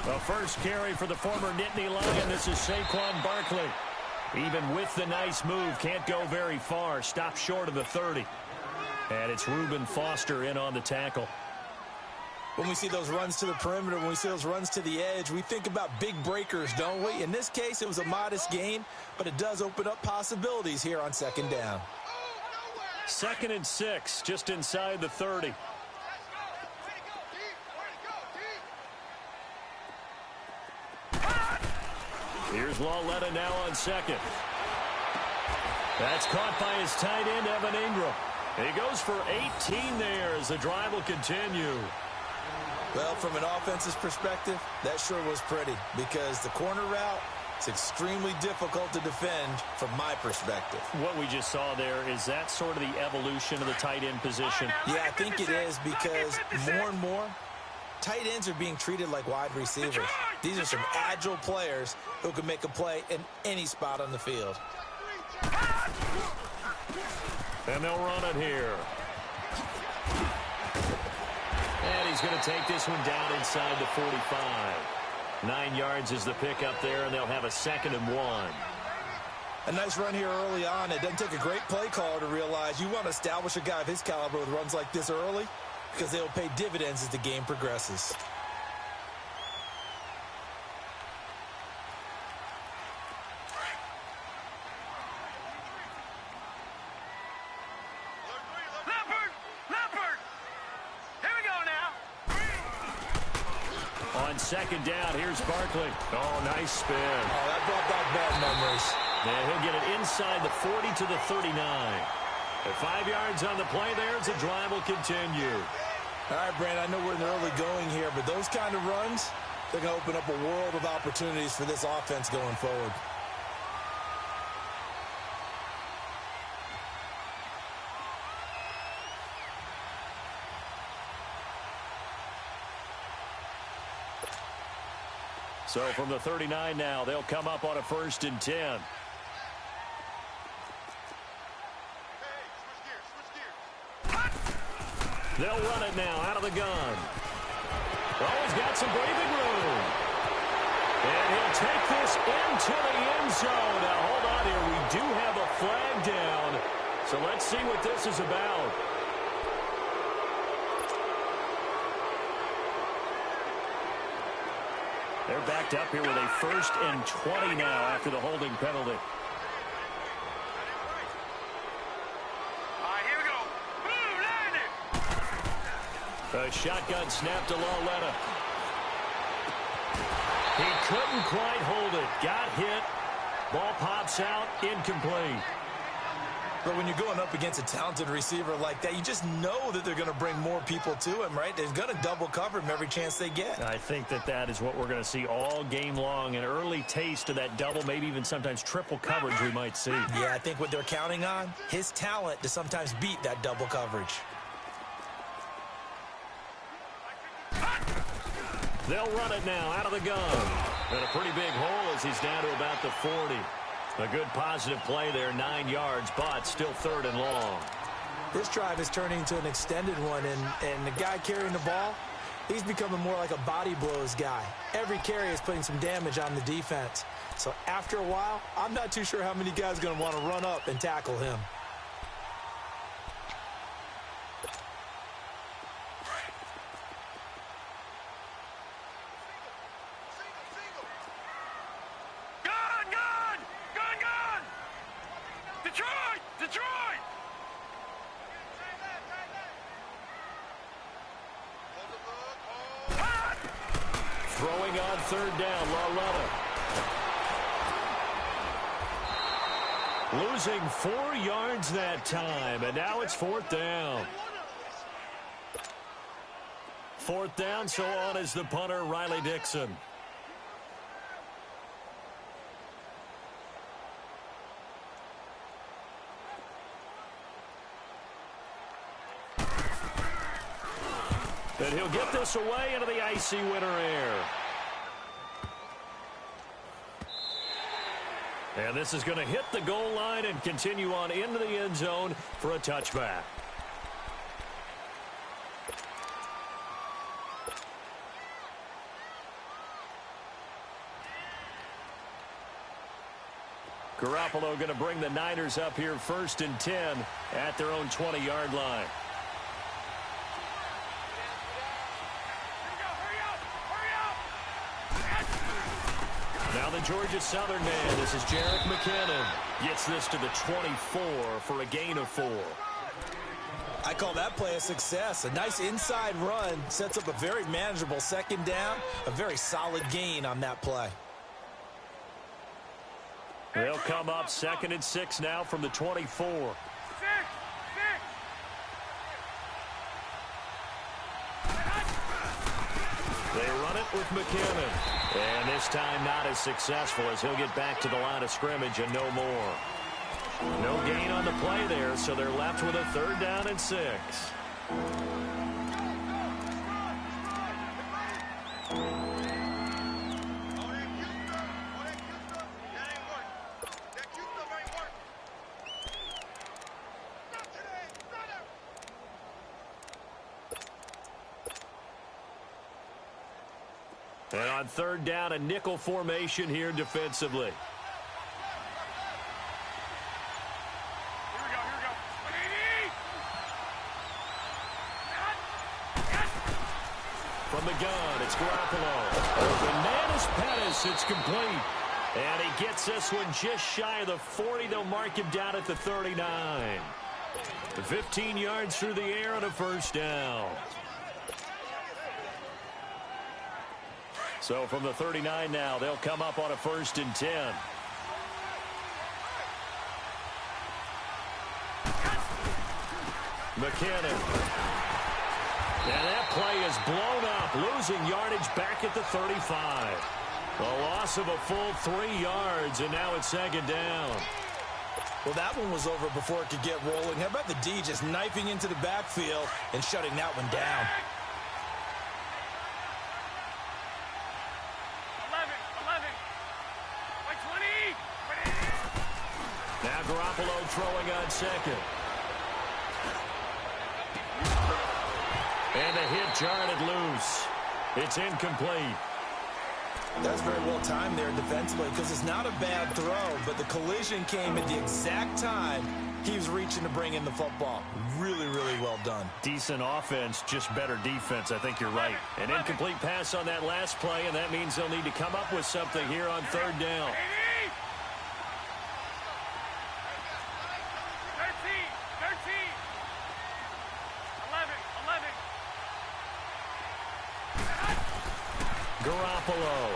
The first carry for the former Nittany Lion. This is Saquon Barkley. Even with the nice move, can't go very far. Stops short of the 30. And it's Reuben Foster in on the tackle. When we see those runs to the perimeter, when we see those runs to the edge, we think about big breakers, don't we? In this case, it was a modest gain, but it does open up possibilities here on second down. 2nd and 6, just inside the 30. Here's Lauletta now on second. That's caught by his tight end, Evan Ingram. He goes for 18 there as the drive will continue. Well, from an offense's perspective, that sure was pretty because the corner route is extremely difficult to defend from my perspective. What we just saw there, is that sort of the evolution of the tight end position? Yeah, I think it is because more and more, tight ends are being treated like wide receivers. These are some agile players who can make a play in any spot on the field. And they'll run it here. And he's going to take this one down inside the 45. 9 yards is the pickup there, and they'll have a 2nd and 1. A nice run here early on. It doesn't take a great play caller to realize you want to establish a guy of his caliber with runs like this early because they'll pay dividends as the game progresses. On 2nd down, here's Barkley. Oh, nice spin. Oh, that brought back bad memories. Yeah, he'll get it inside the 40 to the 39. At 5 yards on the play there, as the drive will continue. All right, Brandon, I know we're in the early going here, but those kind of runs, they're going to open up a world of opportunities for this offense going forward. So from the 39 now, they'll come up on a 1st and 10. They'll run it now out of the gun. Oh, he's got some breathing room. And he'll take this into the end zone. Now, hold on here. We do have a flag down. So let's see what this is about. They're backed up here with a 1st and 20 now after the holding penalty. A shotgun snap to Lauletta. He couldn't quite hold it. Got hit. Ball pops out. Incomplete. But when you're going up against a talented receiver like that, you just know that they're going to bring more people to him, right? They're going to double cover him every chance they get. I think that is what we're going to see all game long. An early taste of that double, maybe even sometimes triple coverage we might see. Yeah, I think what they're counting on, his talent to sometimes beat that double coverage. They'll run it now out of the gun. And a pretty big hole as he's down to about the 40. A good positive play there, 9 yards, but still 3rd and long. This drive is turning into an extended one, and the guy carrying the ball, he's becoming more like a body blows guy. Every carry is putting some damage on the defense. So after a while, I'm not too sure how many guys are going to want to run up and tackle him. Throwing on 3rd down, Lauletta. Losing 4 yards that time, and now it's 4th down. 4th down, so on is the punter, Riley Dixon. And he'll get this away into the icy winter air. And this is going to hit the goal line and continue on into the end zone for a touchback. Garoppolo going to bring the Niners up here 1st and 10 at their own 20-yard line. Now the Georgia Southern man, this is Jerick McKinnon, gets this to the 24 for a gain of 4. I call that play a success. A nice inside run sets up a very manageable 2nd down, a very solid gain on that play. They'll come up 2nd and 6 now from the 24. They run it with McKinnon. And this time not as successful as he'll get back to the line of scrimmage and no more. No gain on the play there, so they're left with a 3rd down and 6. And on 3rd down, a nickel formation here defensively. From the gun, it's Garoppolo. Open man is Pettis. It's complete. And he gets this one just shy of the 40. They'll mark him down at the 39. 15 yards through the air on a 1st down. So from the 39 now, they'll come up on a 1st and 10. McKinnon. And that play is blown up, losing yardage back at the 35. A loss of a full 3 yards, and now it's 2nd down. Well, that one was over before it could get rolling. How about the D just knifing into the backfield and shutting that one down? Now Garoppolo throwing on 2nd. And the hit jarred it loose. It's incomplete. That's very well timed there defensively because it's not a bad throw, but the collision came at the exact time he was reaching to bring in the football. Really, really well done. Decent offense, just better defense. I think you're right. An incomplete pass on that last play, and that means they'll need to come up with something here on 3rd down. Garoppolo.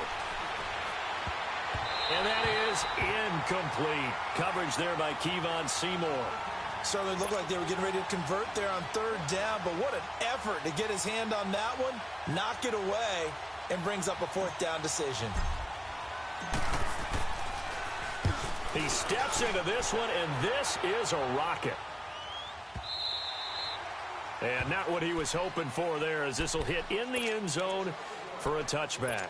And that is incomplete. Coverage there by Kevon Seymour. So they looked like they were getting ready to convert there on 3rd down, but what an effort to get his hand on that one, knock it away, and brings up a 4th down decision. He steps into this one, and this is a rocket. And not what he was hoping for there, as this will hit in the end zone for a touchback.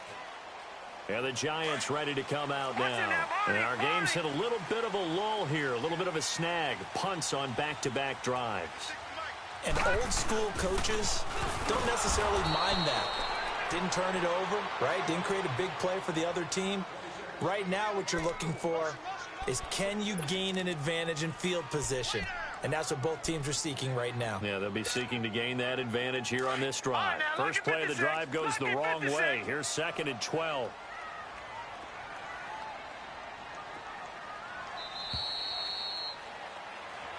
And the Giants ready to come out now. And our game's hit a little bit of a lull here, a little bit of a snag. Punts on back-to-back drives. And old school coaches don't necessarily mind that. Didn't turn it over, right? Didn't create a big play for the other team. Right now what you're looking for is, can you gain an advantage in field position? And that's what both teams are seeking right now. Yeah, they'll be seeking to gain that advantage here on this drive. First play of the drive goes the wrong way. Here's 2nd and 12.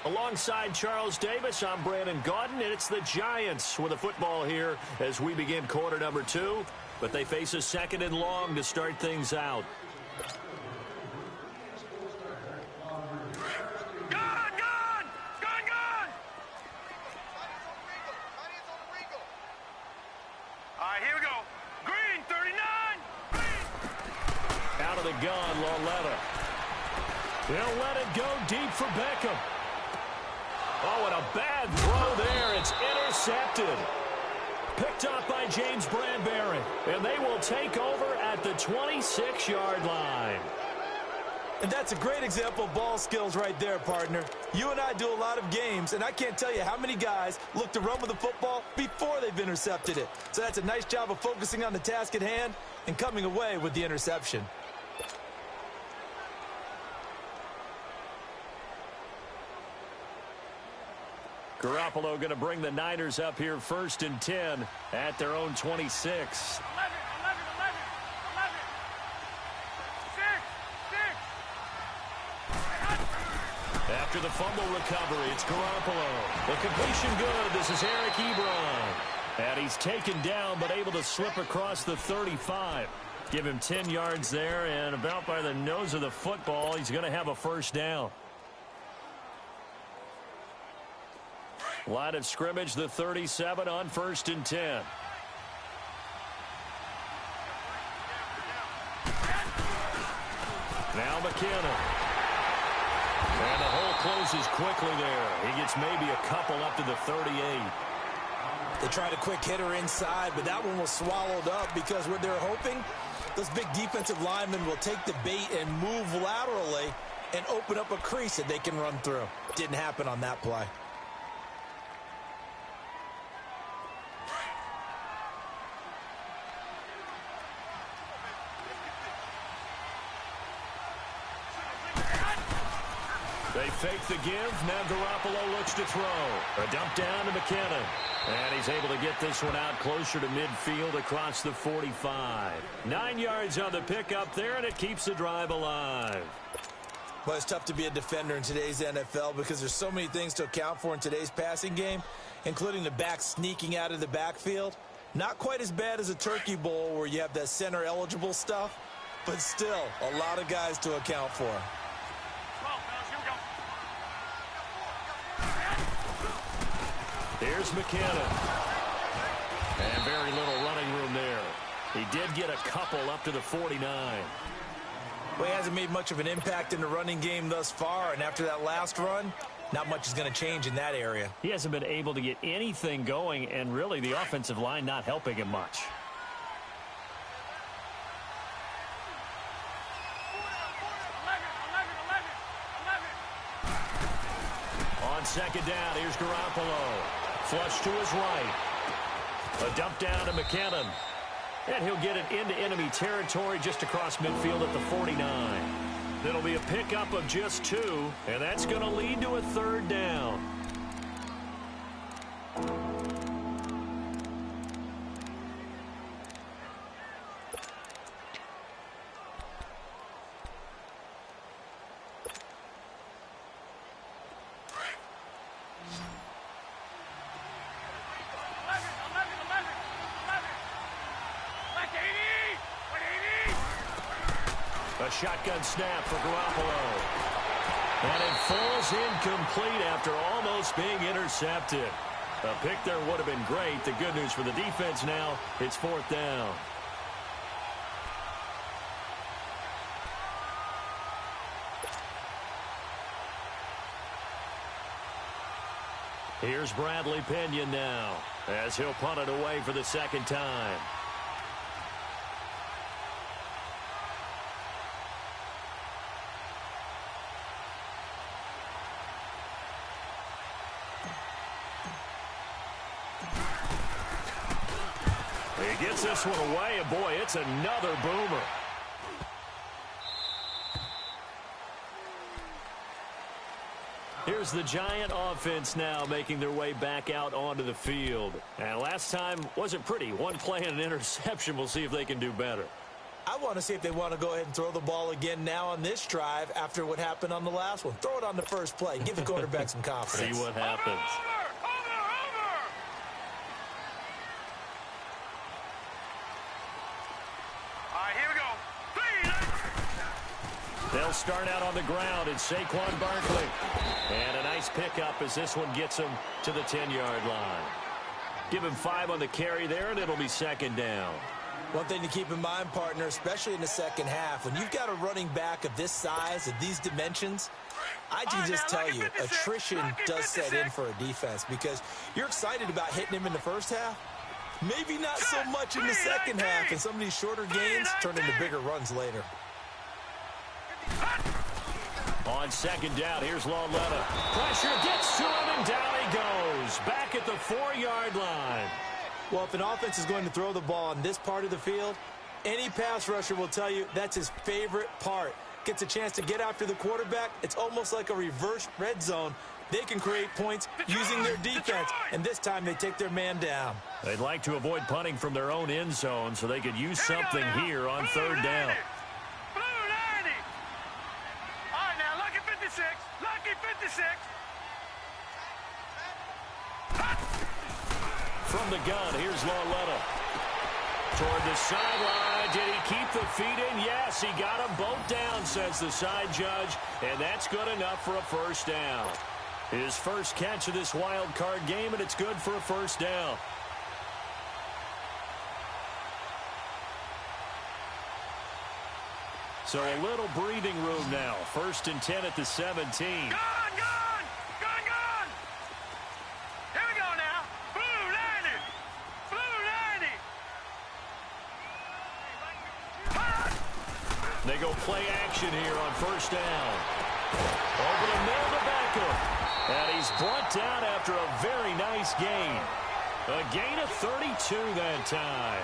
Alongside Charles Davis, I'm Brandon Gaudin, and it's the Giants with the football here as we begin quarter number 2. But they face a 2nd and long to start things out. Gun, Lauletta. They'll let it go deep for Beckham. Oh, and a bad throw there. It's intercepted. Picked up by James Bradbury. And they will take over at the 26-yard line. And that's a great example of ball skills right there, partner. You and I do a lot of games, and I can't tell you how many guys look to run with the football before they've intercepted it. So that's a nice job of focusing on the task at hand and coming away with the interception. Garoppolo going to bring the Niners up here 1st and 10 at their own 26. After the fumble recovery, it's Garoppolo. The completion good. This is Eric Ebron. And he's taken down but able to slip across the 35. Give him 10 yards there, and about by the nose of the football, he's going to have a first down. Line of scrimmage, the 37 on 1st and 10. Now McKinnon. And the hole closes quickly there. He gets maybe a couple up to the 38. They tried a quick hitter inside, but that one was swallowed up because what they're hoping, those big defensive linemen will take the bait and move laterally and open up a crease that they can run through. Didn't happen on that play. They fake the give. Now Garoppolo looks to throw. A dump down to McKinnon. And he's able to get this one out closer to midfield across the 45. 9 yards on the pickup there, and it keeps the drive alive. Well, it's tough to be a defender in today's NFL because there's so many things to account for in today's passing game, including the back sneaking out of the backfield. Not quite as bad as a turkey bowl where you have that center-eligible stuff, but still a lot of guys to account for. Here's McKinnon. And very little running room there. He did get a couple up to the 49. Well, he hasn't made much of an impact in the running game thus far, and after that last run, not much is going to change in that area. He hasn't been able to get anything going, and really the offensive line not helping him much. On 2nd down, here's Garoppolo. Flush to his right. A dump down to McKinnon. And he'll get it into enemy territory just across midfield at the 49. It'll be a pickup of just 2, and that's going to lead to a 3rd down. A shotgun snap for Garoppolo. And it falls incomplete after almost being intercepted. A pick there would have been great. The good news for the defense now, it's 4th down. Here's Bradley Pinion now as he'll punt it away for the 2nd time. He gets this one away, and boy, it's another boomer. Here's the Giant offense now making their way back out onto the field. And last time wasn't pretty. One play and an interception. We'll see if they can do better. I want to see if they want to go ahead and throw the ball again now on this drive after what happened on the last one. Throw it on the first play. Give the quarterback some confidence. See what happens. They'll start out on the ground. It's Saquon Barkley. And a nice pickup as this one gets him to the 10-yard line. Give him 5 on the carry there, and it'll be 2nd down. One thing to keep in mind, partner, especially in the second half, when you've got a running back of this size, of these dimensions, I can just tell you, attrition does set in for a defense because you're excited about hitting him in the first half. Maybe not so much in the second half, and some of these shorter gains turn into bigger runs later. On 2nd down, here's Lauletta. Pressure gets to him, and down he goes. Back at the 4-yard line. Well, if an offense is going to throw the ball on this part of the field, any pass rusher will tell you that's his favorite part. Gets a chance to get after the quarterback. It's almost like a reverse red zone They can create points using their defense, and this time they take their man down. They'd like to avoid punting from their own end zone so they could use something here on third down. Blue 90. All right, now, lucky 56. Lucky 56. From the gun, here's Lauletta. Toward the sideline. Did he keep the feet in? Yes, he got them both down, says the side judge, and that's good enough for a first down. His first catch of this wild card game, and it's good for a first down. So a little breathing room now. 1st and 10 at the 17. Gone! Here we go now. Blue 90. Blue 90. They go play action here on first down. Over the middle to Beckham. And he's brought down after a very nice gain. A gain of 32 that time.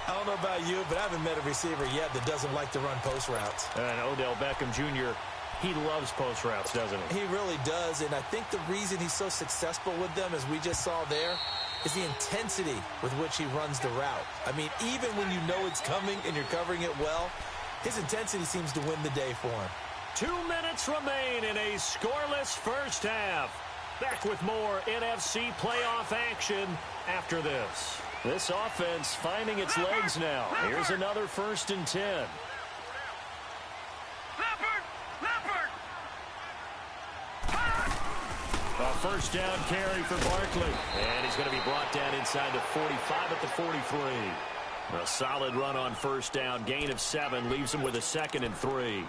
I don't know about you, but I haven't met a receiver yet that doesn't like to run post routes. And Odell Beckham Jr., he loves post routes, doesn't he? He really does, and I think the reason he's so successful with them, as we just saw there, is the intensity with which he runs the route. I mean, even when you know it's coming and you're covering it well, his intensity seems to win the day for him. 2 minutes remain in a scoreless first half. Back with more NFC playoff action after this. This offense finding its legs now. Here's another 1st and 10. Leopard! A first down carry for Barkley. And he's going to be brought down inside the 45 at the 43. A solid run on first down. Gain of 7 leaves him with a 2nd and 3.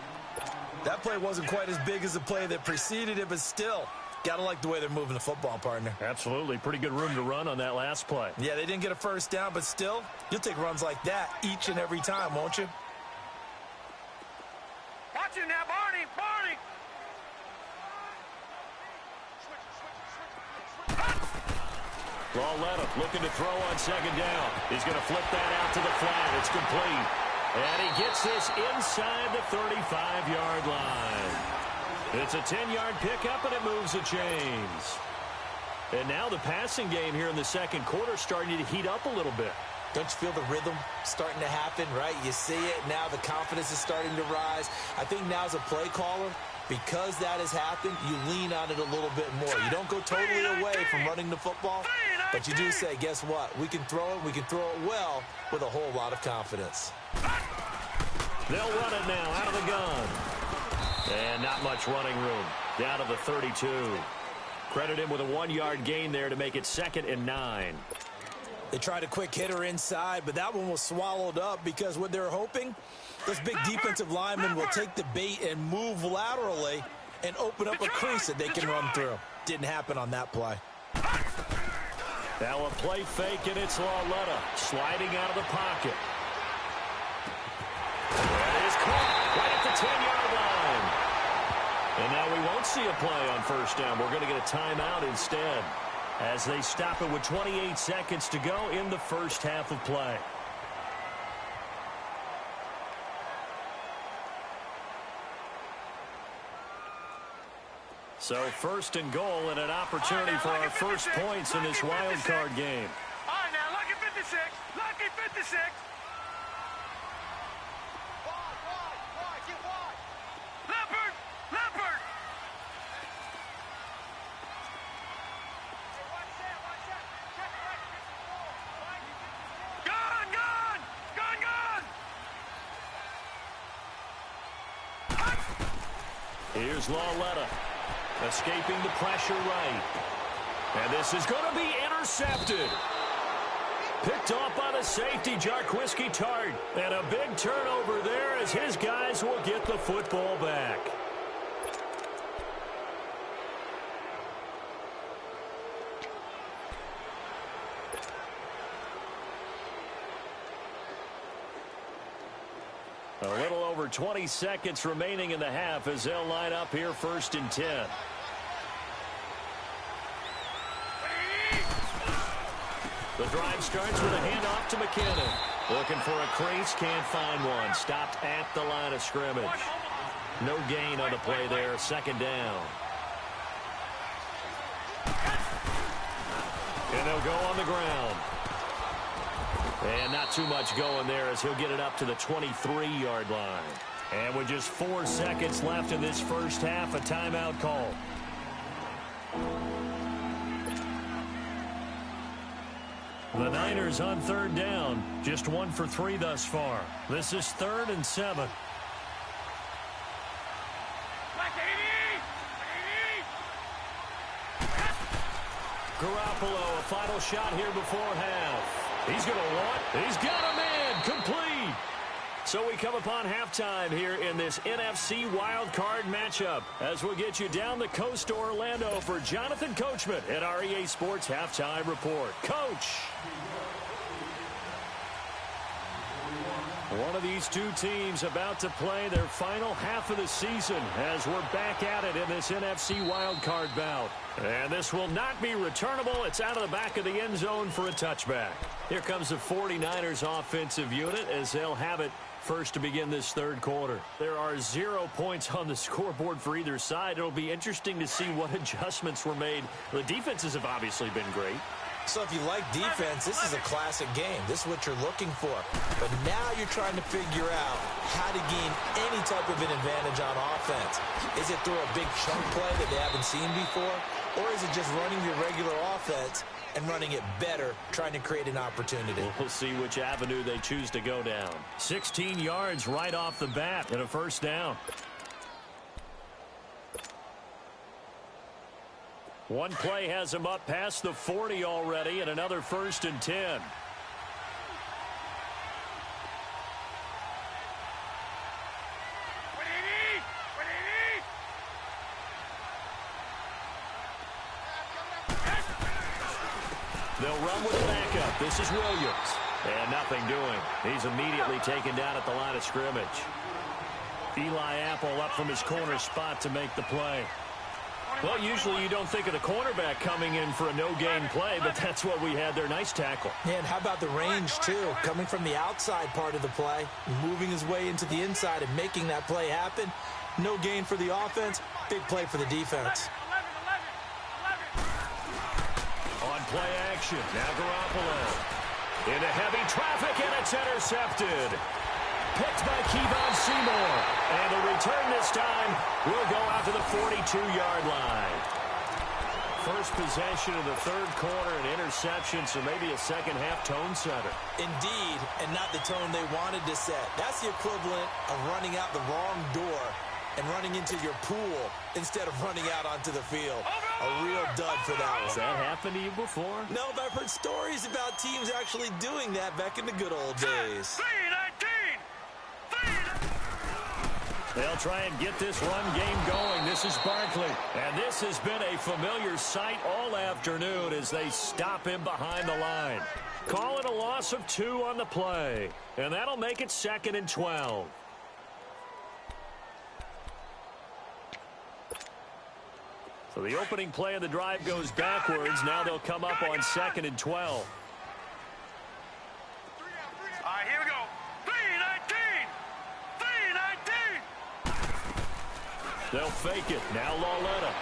That play wasn't quite as big as the play that preceded it, but still, gotta like the way they're moving the football, partner. Absolutely. Pretty good room to run on that last play. Yeah, they didn't get a first down, but still, you'll take runs like that each and every time, won't you? Watch it now, Barney! Lauletta looking to throw on 2nd down. He's going to flip that out to the flat. It's complete. And he gets this inside the 35-yard line. It's a 10-yard pickup, and it moves the chains. And now the passing game here in the second quarter starting to heat up a little bit. Don't you feel the rhythm starting to happen, right? You see it. Now the confidence is starting to rise. I think now as a play caller, because that has happened, you lean on it a little bit more. You don't go totally away from running the football, but you do say, guess what? We can throw it. We can throw it well with a whole lot of confidence. They'll run it now out of the gun. And not much running room. Down to the 32. Credit him with a 1-yard gain there to make it 2nd and 9. They tried a quick hitter inside, but that one was swallowed up because what they're hoping, this big defensive lineman will take the bait and move laterally and open up a crease that they can run through. Didn't happen on that play. Now a play fake, and it's Lauletta sliding out of the pocket. That is caught right at the 10-yard line. And now we won't see a play on first down. We're going to get a timeout instead as they stop it with 28 seconds to go in the first half of play. So 1st and goal and an opportunity for our first points in this wild card game. All right, now, lucky 56. Lucky 56. Leopard! Gone! Here's Lauletta. Escaping the pressure right. And this is going to be intercepted. Picked off by the safety, Jarquiski Tart. And a big turnover there as his guys will get the football back. A little over 20 seconds remaining in the half as they'll line up here 1st and 10. The drive starts with a handoff to McKinnon. Looking for a crease, can't find one. Stopped at the line of scrimmage. No gain on the play there, 2nd down. And they'll go on the ground. And not too much going there as he'll get it up to the 23-yard line. And with just 4 seconds left in this first half, a timeout call. The Niners on third down, just 1 for 3 thus far. This is 3rd and 7. Garoppolo, a final shot here before half. He's going to want, he's got a man, complete. So we come upon halftime here in this NFC wildcard matchup as we'll get you down the coast to Orlando for Jonathan Coachman at our EA Sports Halftime Report. Coach! One of these two teams about to play their final half of the season as we're back at it in this NFC wildcard bout. And this will not be returnable. It's out of the back of the end zone for a touchback. Here comes the 49ers offensive unit as they'll have it first to begin this third quarter. There are 0 points on the scoreboard for either side. It'll be interesting to see what adjustments were made. The defenses have obviously been great. So if you like defense, this is a classic game. This is what you're looking for. But now you're trying to figure out how to gain any type of an advantage on offense. Is it through a big chunk play that they haven't seen before? Or is it just running your regular offense and running it better, trying to create an opportunity? We'll see which avenue they choose to go down. 16 yards right off the bat and a first down. One play has him up past the 40 already and another 1st and 10. They'll run with the backup. This is Williams. And nothing doing. He's immediately taken down at the line of scrimmage. Eli Apple up from his corner spot to make the play. Well, usually you don't think of the cornerback coming in for a no-gain play, but that's what we had there. Nice tackle. And how about the range, too? Coming from the outside part of the play, moving his way into the inside and making that play happen. No gain for the offense, big play for the defense. On play action, now Garoppolo. Into heavy traffic, and it's intercepted. Picked by Kevon Seymour. And the return this time will go out to the 42-yard line. First possession of the third quarter, an interception, so maybe a second-half tone setter. Indeed, and not the tone they wanted to set. That's the equivalent of running out the wrong door and running into your pool instead of running out onto the field. A real dud for that one. Has that happened to you before? No, but I've heard stories about teams actually doing that back in the good old days. They'll try and get this run game going. This is Barkley. And this has been a familiar sight all afternoon as they stop him behind the line. Call it a loss of 2 on the play. And that'll make it 2nd and 12. So the opening play of the drive goes backwards. Now they'll come up on 2nd and 12. All right, here we go. 3-19. They'll fake it. Now Lauletta.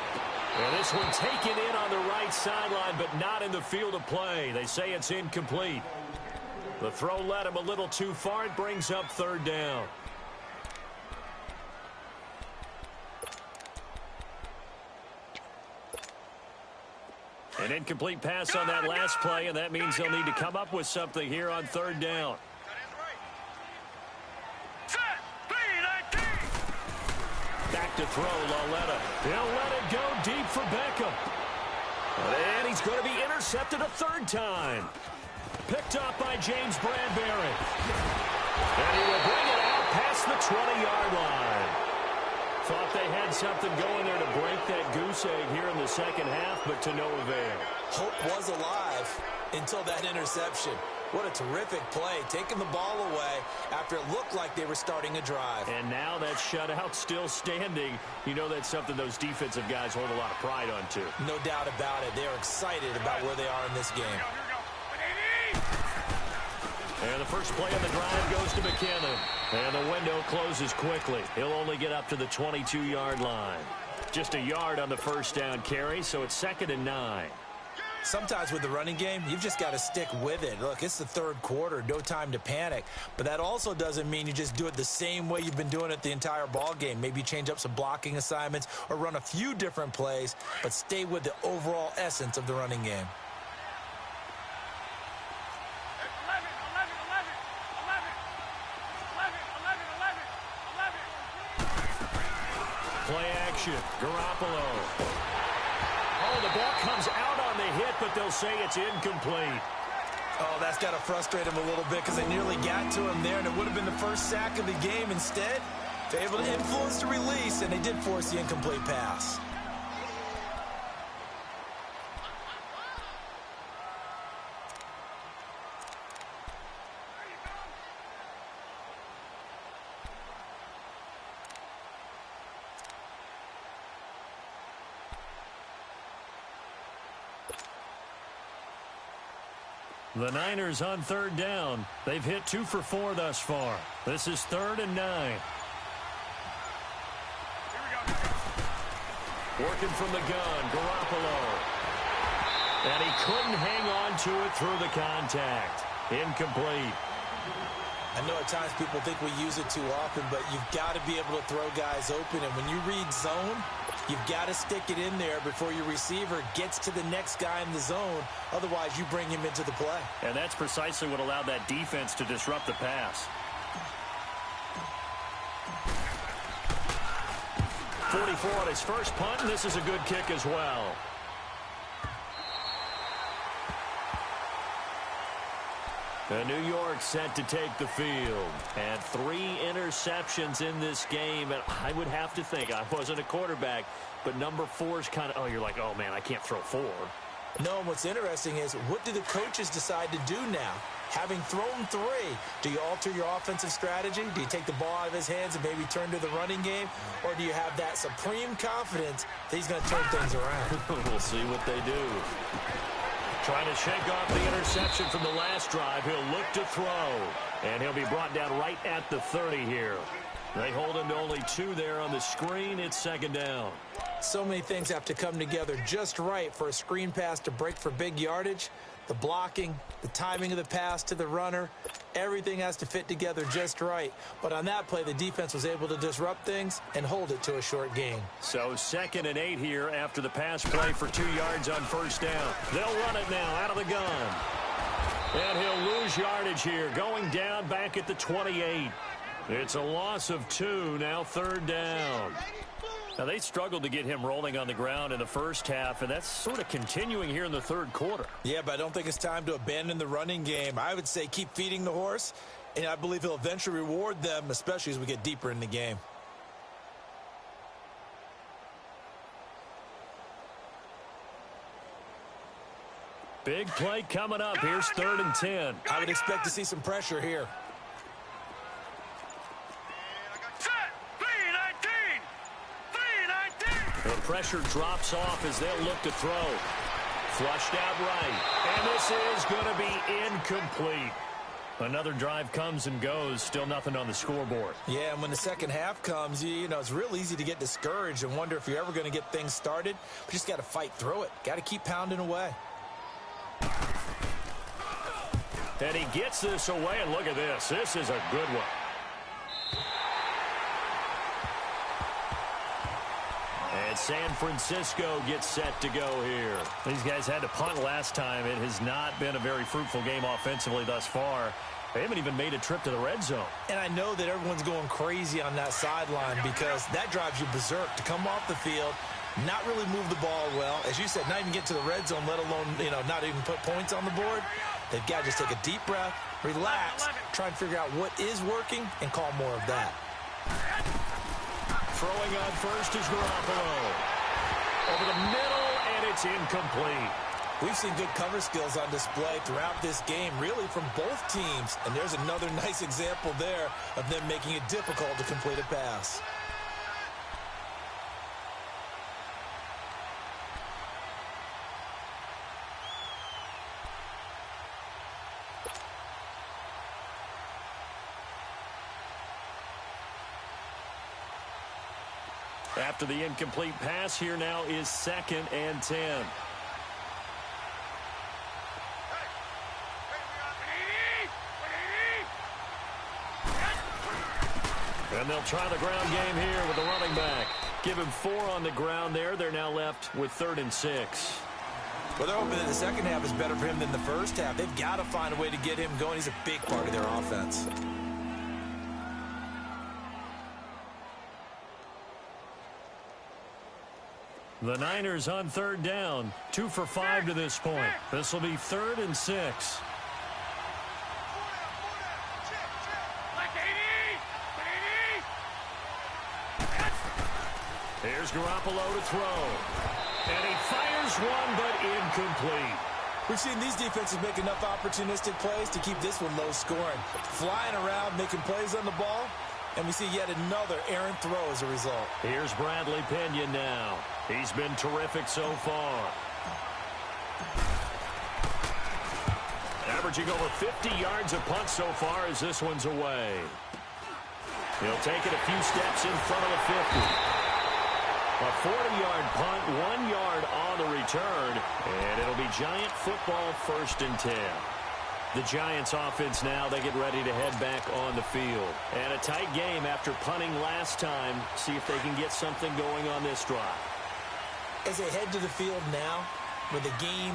And this one taken in on the right sideline, but not in the field of play. They say it's incomplete. The throw led him a little too far. It brings up 3rd down. An incomplete pass on that last play, and that means they'll need to come up with something here on 3rd down. Back to throw, Lauletta. He'll let it go deep for Beckham. And he's going to be intercepted a 3rd time. Picked up by James Bradbury. And he will bring it out past the 20-yard line. Thought they had something going there to break that goose egg here in the second half, but to no avail. Hope was alive until that interception. What a terrific play, taking the ball away after it looked like they were starting a drive. And now that shutout still standing. You know that's something those defensive guys hold a lot of pride on, too. No doubt about it. They're excited about where they are in this game. And the first play of the drive goes to McKinnon. And the window closes quickly. He'll only get up to the 22-yard line. Just a yard on the first down carry, so it's 2nd and 9. Sometimes with the running game, you've just got to stick with it. Look, it's the third quarter, no time to panic. But that also doesn't mean you just do it the same way you've been doing it the entire ball game. Maybe change up some blocking assignments or run a few different plays, but stay with the overall essence of the running game. Play action, Garoppolo. Oh, the ball comes out on the hit, but they'll say it's incomplete. Oh, that's got to frustrate him a little bit because they nearly got to him there, and it would have been the first sack of the game. Instead, they're able to influence the release, and they did force the incomplete pass. The Niners on 3rd down. They've hit 2 for 4 thus far. This is 3rd and 9. Working from the gun, Garoppolo. And he couldn't hang on to it through the contact. Incomplete. I know at times people think we use it too often, but you've got to be able to throw guys open. And when you read zone, you've got to stick it in there before your receiver gets to the next guy in the zone. Otherwise, you bring him into the play. And that's precisely what allowed that defense to disrupt the pass. 44 on his first punt, and this is a good kick as well. New York set to take the field. And 3 interceptions in this game. And I would have to think, I wasn't a quarterback, but number 4 is kind of, oh, you're like, oh, man, I can't throw 4. No, and what's interesting is, what do the coaches decide to do now? Having thrown 3, do you alter your offensive strategy? Do you take the ball out of his hands and maybe turn to the running game? Or do you have that supreme confidence that he's going to turn things around? We'll see what they do. Trying to shake off the interception from the last drive. He'll look to throw. And he'll be brought down right at the 30 here. They hold him to only 2 there on the screen. It's 2nd down. So many things have to come together just right for a screen pass to break for big yardage. The blocking, the timing of the pass to the runner, everything has to fit together just right. But on that play, the defense was able to disrupt things and hold it to a short gain. So 2nd and 8 here after the pass play for 2 yards on first down. They'll run it now out of the gun. And he'll lose yardage here, going down back at the 28. It's a loss of 2, now 3rd down. Now, they struggled to get him rolling on the ground in the first half, and that's sort of continuing here in the 3rd quarter. Yeah, but I don't think it's time to abandon the running game. I would say keep feeding the horse, and I believe he'll eventually reward them, especially as we get deeper in the game. Big play coming up. Here's 3rd and 10. I would expect to see some pressure here. The pressure drops off as they'll look to throw. Flushed out right. And this is going to be incomplete. Another drive comes and goes. Still nothing on the scoreboard. Yeah, and when the second half comes, you know, it's real easy to get discouraged and wonder if you're ever going to get things started. We just got to fight through it. Got to keep pounding away. And he gets this away, and look at this. This is a good one. And San Francisco gets set to go here. These guys had to punt last time. It has not been a very fruitful game offensively thus far. They haven't even made a trip to the red zone. And I know that everyone's going crazy on that sideline because that drives you berserk to come off the field, not really move the ball well. As you said, not even get to the red zone, let alone, you know, not even put points on the board. They've got to just take a deep breath, relax, try and figure out what is working, and call more of that. Throwing on first is Garoppolo. Over the middle, and it's incomplete. We've seen good cover skills on display throughout this game, really from both teams. And there's another nice example there of them making it difficult to complete a pass. After the incomplete pass, here now is 2nd and 10. And they'll try the ground game here with the running back. Give him 4 on the ground there. They're now left with 3rd and 6. Well, they're hoping that the second half is better for him than the first half. They've got to find a way to get him going. He's a big part of their offense. The Niners on 3rd down. 2 for 5 to this point. This will be 3rd and 6. Here's Garoppolo to throw. And he fires one, but incomplete. We've seen these defenses make enough opportunistic plays to keep this one low scoring. Flying around, making plays on the ball, and we see yet another errant throw as a result. Here's Bradley Pinion now. He's been terrific so far. Averaging over 50 yards a punt so far as this one's away. He'll take it a few steps in front of the 50. A 40-yard punt, 1 yard on the return, and it'll be Giant football 1st and 10. The Giants offense now, they get ready to head back on the field. And a tight game after punting last time. See if they can get something going on this drive. As they head to the field now, with the game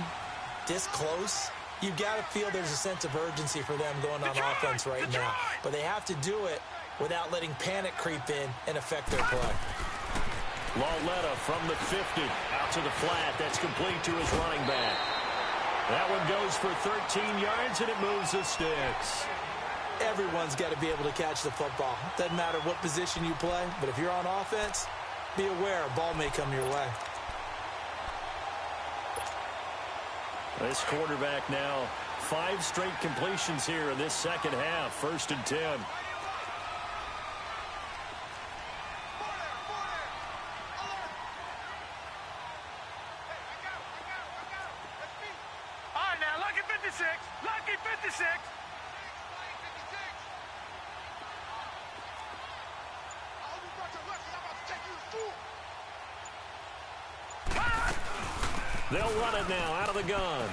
this close, you've got to feel there's a sense of urgency for them going on offense right now. But they have to do it without letting panic creep in and affect their play. Lauletta from the 50 out to the flat. That's complete to his running back. That one goes for 13 yards, and it moves the sticks. Everyone's got to be able to catch the football. Doesn't matter what position you play, but if you're on offense, be aware a ball may come your way. This quarterback now, 5 straight completions here in this second half. 1st and 10. Lucky 56. They'll run it now out of the gun.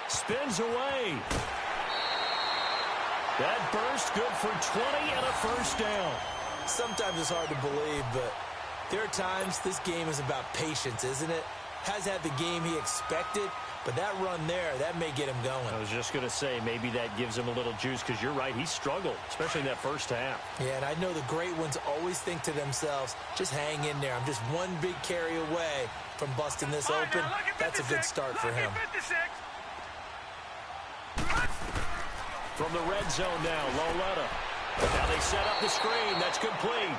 Spins away. That burst good for 20 and a 1st down. Sometimes it's hard to believe, but there are times this game is about patience, isn't it? Has had the game he expected, but that run there, that may get him going. I was just going to say, maybe that gives him a little juice, because you're right, he struggled, especially in that first half. Yeah, and I know the great ones always think to themselves, just hang in there. I'm just one big carry away from busting this open. That's a good start for him. From the red zone now, Lauletta. Now they set up the screen. That's complete.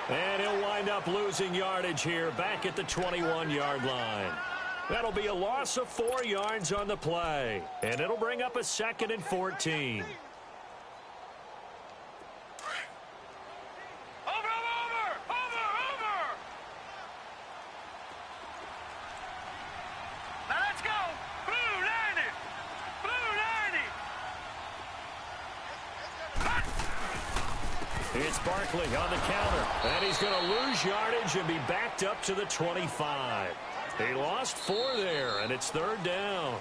And he'll wind up losing yardage here back at the 21-yard line. That'll be a loss of 4 yards on the play. And it'll bring up a 2nd and 14. Now let's go. Blue 90. It's Barkley on the counter. And he's going to lose yardage and be backed up to the 25. He lost 4 there, and it's 3rd down.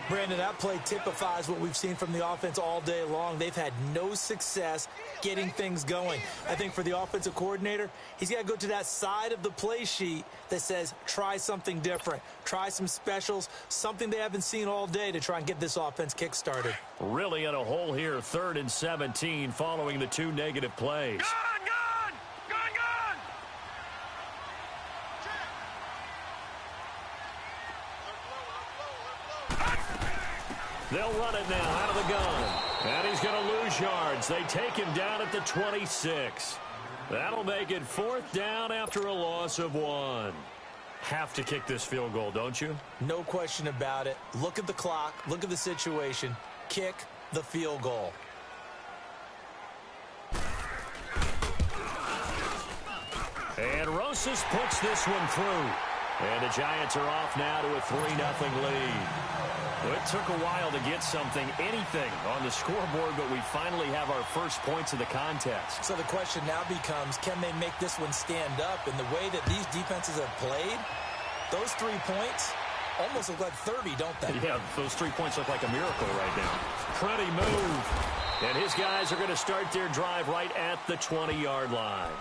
Brandon, that play typifies what we've seen from the offense all day long. They've had no success getting things going. I think for the offensive coordinator, he's got to go to that side of the play sheet that says, try something different. Try some specials, something they haven't seen all day to try and get this offense kick-started. Really in a hole here, 3rd and 17 following the 2 negative plays. They'll run it now out of the gun. And he's going to lose yards. They take him down at the 26. That'll make it 4th down after a loss of 1. Have to kick this field goal, don't you? No question about it. Look at the clock. Look at the situation. Kick the field goal. And Rosas puts this one through. And the Giants are off now to a 3-0 lead. Well, it took a while to get anything on the scoreboard, but we finally have our first points of the contest. So the question now becomes, can they make this one stand up? And the way that these defenses have played, those 3 points almost look like 30, don't they? Yeah, those 3 points look like a miracle right now. Pretty move. And his guys are going to start their drive right at the 20-yard line.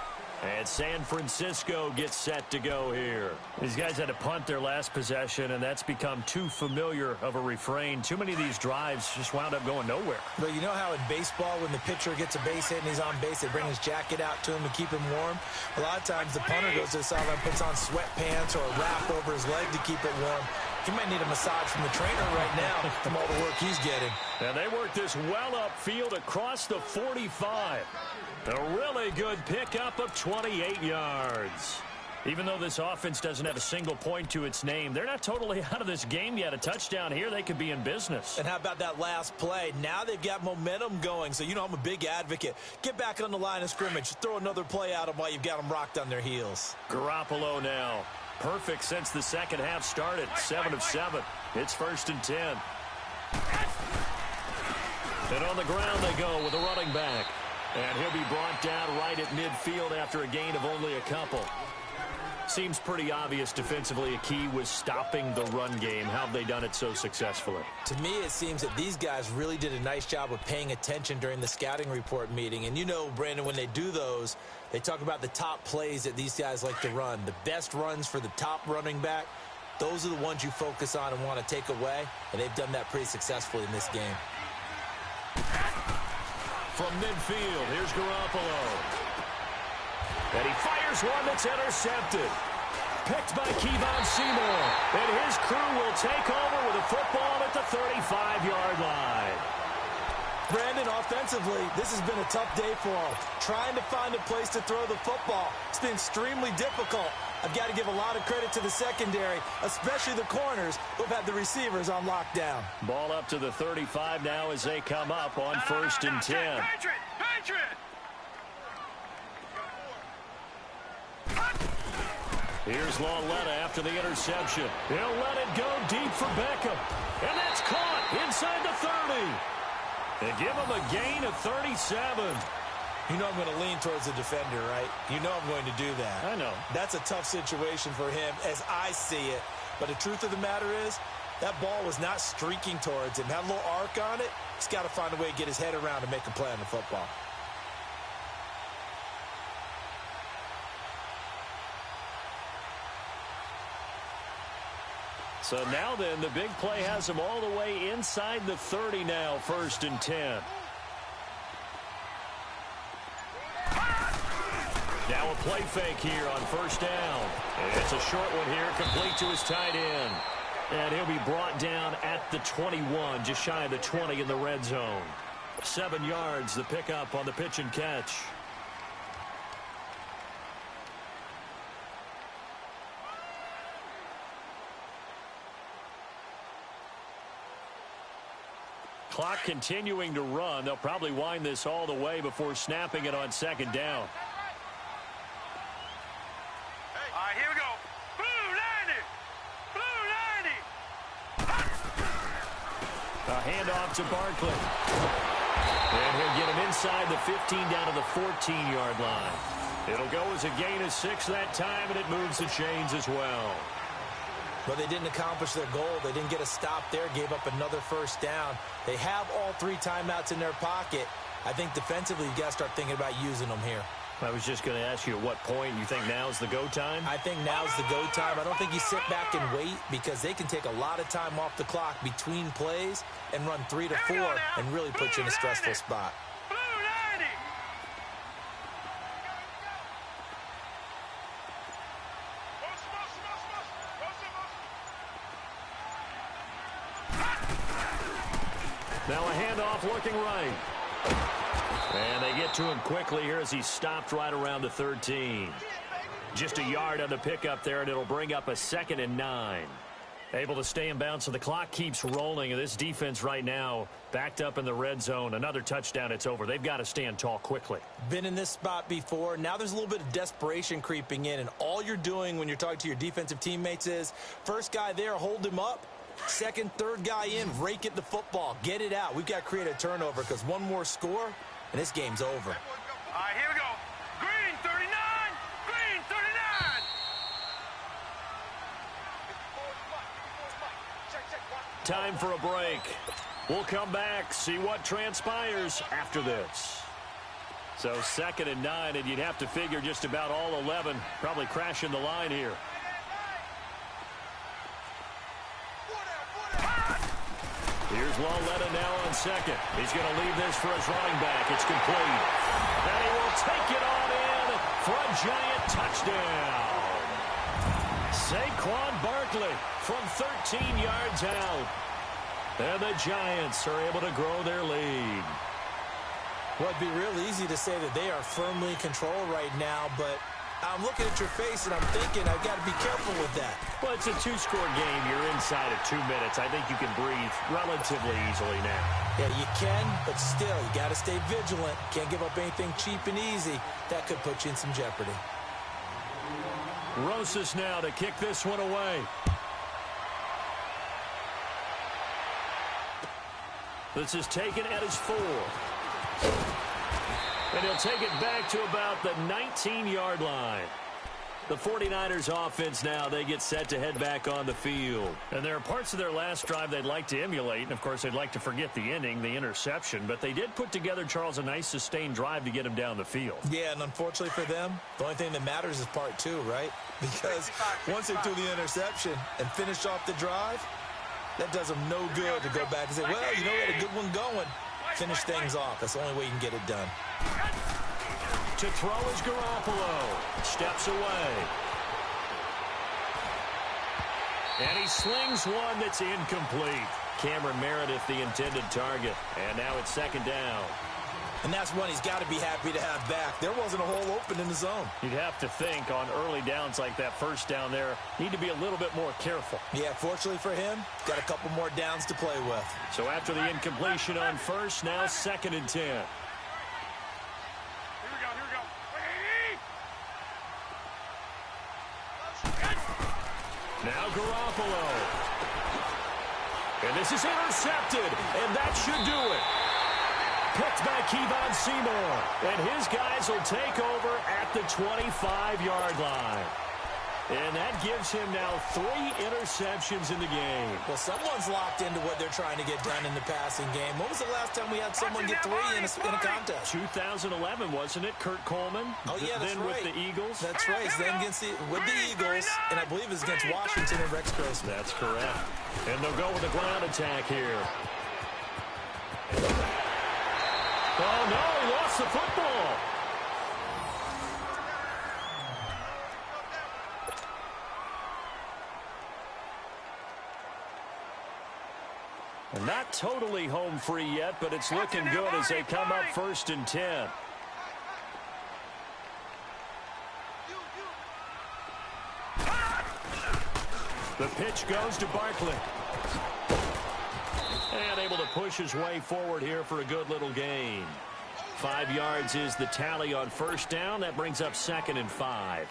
And San Francisco gets set to go here. These guys had to punt their last possession, and that's become too familiar of a refrain. Too many of these drives just wound up going nowhere. But you know how in baseball, when the pitcher gets a base hit and he's on base, they bring his jacket out to him to keep him warm? A lot of times the punter goes to the sideline, puts on sweatpants or a wrap over his leg to keep it warm. He might need a massage from the trainer right now from all the work he's getting. And they work this well upfield across the 45. A really good pickup of 28 yards. Even though this offense doesn't have a single point to its name, they're not totally out of this game yet. A touchdown here, they could be in business. And how about that last play? Now they've got momentum going, so you know I'm a big advocate. Get back on the line of scrimmage. Throw another play at them while you've got them rocked on their heels. Garoppolo now. Perfect since the second half started. 7 of 7. It's 1st and 10. And on the ground they go with a running back. And he'll be brought down right at midfield after a gain of only a couple. Seems pretty obvious defensively a key was stopping the run game. How have they done it so successfully? To me, it seems that these guys really did a nice job of paying attention during the scouting report meeting. And you know, Brandon, when they do those, they talk about the top plays that these guys like to run. The best runs for the top running back, those are the ones you focus on and want to take away. And they've done that pretty successfully in this game. From midfield, here's Garoppolo. And he fires one that's intercepted. Picked by Kevon Seymour. And his crew will take over with a football at the 35-yard line. Brandon, offensively, this has been a tough day for them. Trying to find a place to throw the football. It's been extremely difficult. I've got to give a lot of credit to the secondary, especially the corners who've had the receivers on lockdown. Ball up to the 35 now as they come up on 1st and 10. Patriot! Here's Lauletta after the interception. He'll let it go deep for Beckham. And that's caught inside the 30. They give him a gain of 37. You know I'm going to lean towards the defender, right? You know I'm going to do that. I know. That's a tough situation for him as I see it. But the truth of the matter is, that ball was not streaking towards him. Had a little arc on it. He's got to find a way to get his head around and make a play on the football. So now then, the big play has him all the way inside the 30 now, 1st and 10. Now a play fake here on 1st down. And it's a short one here, complete to his tight end. And he'll be brought down at the 21, just shy of the 20 in the red zone. 7 yards, the pickup on the pitch and catch. Clock continuing to run. They'll probably wind this all the way before snapping it on 2nd down. All right, here we go. Blue 90! A handoff to Barkley. And he'll get him inside the 15 down to the 14-yard line. It'll go as a gain of 6 that time, and it moves the chains as well. But they didn't accomplish their goal. They didn't get a stop there, gave up another 1st down. They have all 3 timeouts in their pocket. I think defensively you've got to start thinking about using them here. I was just going to ask you at what point you think now's the go time? I think now's the go time. I don't think you sit back and wait because they can take a lot of time off the clock between plays and run 3 to 4 and really put you in a stressful spot. Blue 90! Now a handoff looking right. And they get to him quickly here as he's stopped right around the 13. Just a yard on the pickup there, and it'll bring up a 2nd and 9. Able to stay in bounds, so the clock keeps rolling. And this defense right now backed up in the red zone. Another touchdown, it's over. They've got to stand tall quickly. Been in this spot before. Now there's a little bit of desperation creeping in, and all you're doing when you're talking to your defensive teammates is, first guy there, hold him up. Second, third guy in, rake at the football. Get it out. We've got to create a turnover because one more score, and this game's over. All right, here we go. Green 39. Green 39. Time for a break. We'll come back, see what transpires after this. So 2nd and 9, and you'd have to figure just about all 11 probably crashing the line here. Here's Lawletta now on 2nd. He's going to leave this for his running back. It's complete. And he will take it on in for a giant touchdown. Saquon Barkley from 13 yards out. And the Giants are able to grow their lead. Well, it'd be real easy to say that they are firmly in control right now, but I'm looking at your face and I'm thinking I've got to be careful with that. Well, it's a 2-score game. You're inside of 2 minutes. I think you can breathe relatively easily now. Yeah, you can, but still, you got to stay vigilant. Can't give up anything cheap and easy. That could put you in some jeopardy. Rosas now to kick this one away. This is taken at his 4. And he'll take it back to about the 19-yard line. The 49ers offense now, they get set to head back on the field. And there are parts of their last drive they'd like to emulate. And, of course, they'd like to forget the ending, the interception. But they did put together, Charles, a nice sustained drive to get him down the field. Yeah, and unfortunately for them, the only thing that matters is part 2, right? Because once they threw the interception and finished off the drive, that does them no good to go back and say, well, you know, we had a good one going. Finish things off. That's the only way you can get it done. To throw is Garoppolo. Steps away. And he slings one that's incomplete. Cameron Meredith, the intended target. And now it's 2nd down. And that's one he's got to be happy to have back. There wasn't a hole open in the zone. You'd have to think on early downs like that first down there, need to be a little bit more careful. Yeah, fortunately for him, got a couple more downs to play with. So after the incompletion on first, now 2nd and 10. Here we go. Now Garoppolo. And this is intercepted, and that should do it. Picked by Kevon Seymour. And his guys will take over at the 25-yard line. And that gives him now 3 interceptions in the game. Well, someone's locked into what they're trying to get done in the passing game. When was the last time we had someone get 3 in a contest? 2011, wasn't it? Kurt Coleman. Oh, yeah, that's then right. With the Eagles. That's right. Then with the Eagles, and I believe it's against Washington and Rex Grossman. That's correct. And they'll go with a ground attack here. Oh, no, he lost the football. And not totally home free yet, but it's looking good as they come up 1st and 10. The pitch goes to Barkley. And able to push his way forward here for a good little gain. 5 yards is the tally on first down. That brings up 2nd and 5.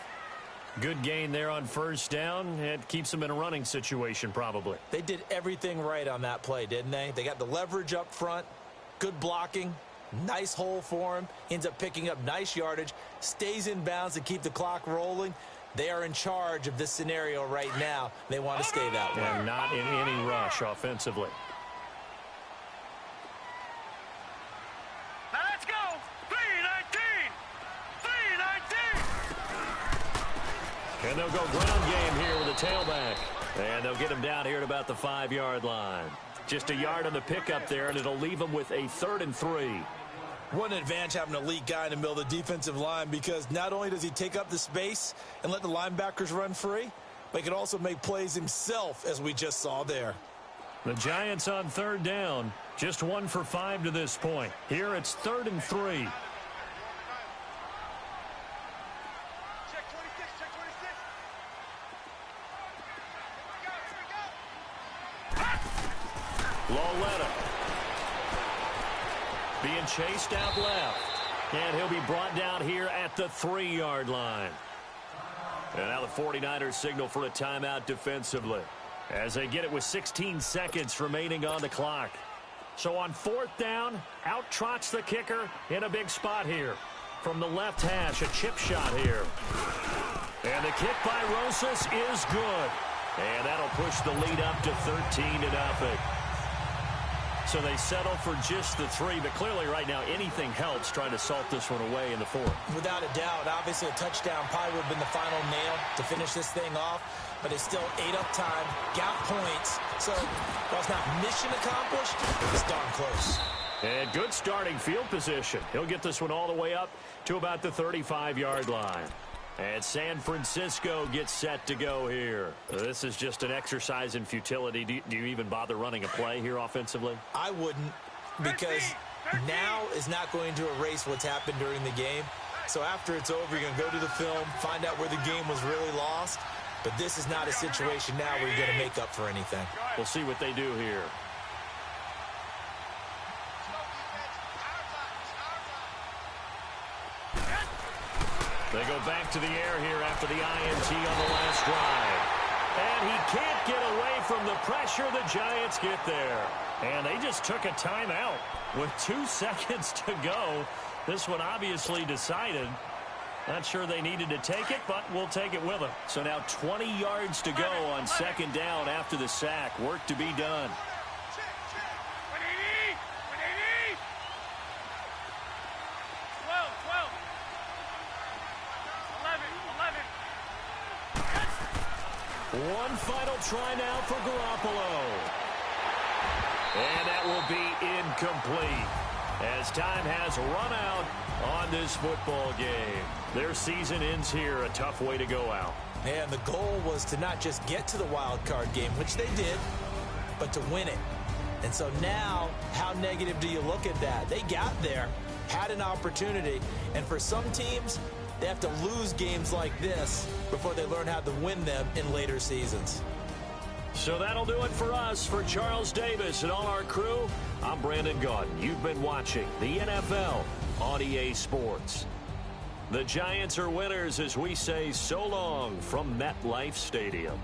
Good gain there on first down. It keeps them in a running situation probably. They did everything right on that play, didn't they? They got the leverage up front, good blocking, nice hole for him, ends up picking up nice yardage, stays in bounds to keep the clock rolling. They are in charge of this scenario right now. They want to stay that way. And not in any rush offensively. Now let's go. 3-19. 3-19. And they'll go ground game here with a tailback. And they'll get him down here at about the 5-yard line. Just a yard on the pickup there, and it'll leave him with a 3rd and 3. What an advantage having an elite guy in the middle of the defensive line, because not only does he take up the space and let the linebackers run free, but he can also make plays himself, as we just saw there. The Giants on 3rd down. Just 1 for 5 to this point. Here it's 3rd and 3. Check 26, check 26. Here we go. Loletta. Being chased out left. And he'll be brought down here at the 3-yard line. And now the 49ers signal for a timeout defensively, as they get it with 16 seconds remaining on the clock. So on 4th down, out trots the kicker in a big spot here. From the left hash, a chip shot here. And the kick by Rosas is good. And that'll push the lead up to 13-0. So they settle for just the 3, but clearly right now anything helps trying to salt this one away in the 4th. Without a doubt, obviously a touchdown probably would have been the final nail to finish this thing off, but it's still ate up time, got points, so while it's not mission accomplished, it's darn close. And good starting field position. He'll get this one all the way up to about the 35-yard line. And San Francisco gets set to go here. This is just an exercise in futility. Do you even bother running a play here offensively? I wouldn't, because now is not going to erase what's happened during the game. So after it's over, you're going to go to the film, find out where the game was really lost. But this is not a situation now where you're going to make up for anything. We'll see what they do here. They go back to the air here after the INT on the last drive. And he can't get away from the pressure. The Giants get there. And they just took a timeout with 2 seconds to go. This one obviously decided. Not sure they needed to take it, but we'll take it with them. So now 20 yards to go on 2nd down after the sack. Work to be done. One final try now for Garoppolo. And that will be incomplete, as time has run out on this football game. Their season ends here. A tough way to go out. And the goal was to not just get to the wild card game, which they did, but to win it. And so now, how negative do you look at that? They got there, had an opportunity, and for some teams, they have to lose games like this before they learn how to win them in later seasons. So that'll do it for us. For Charles Davis and all our crew, I'm Brandon Gaudin. You've been watching the NFL on EA Sports. The Giants are winners as we say so long from MetLife Stadium.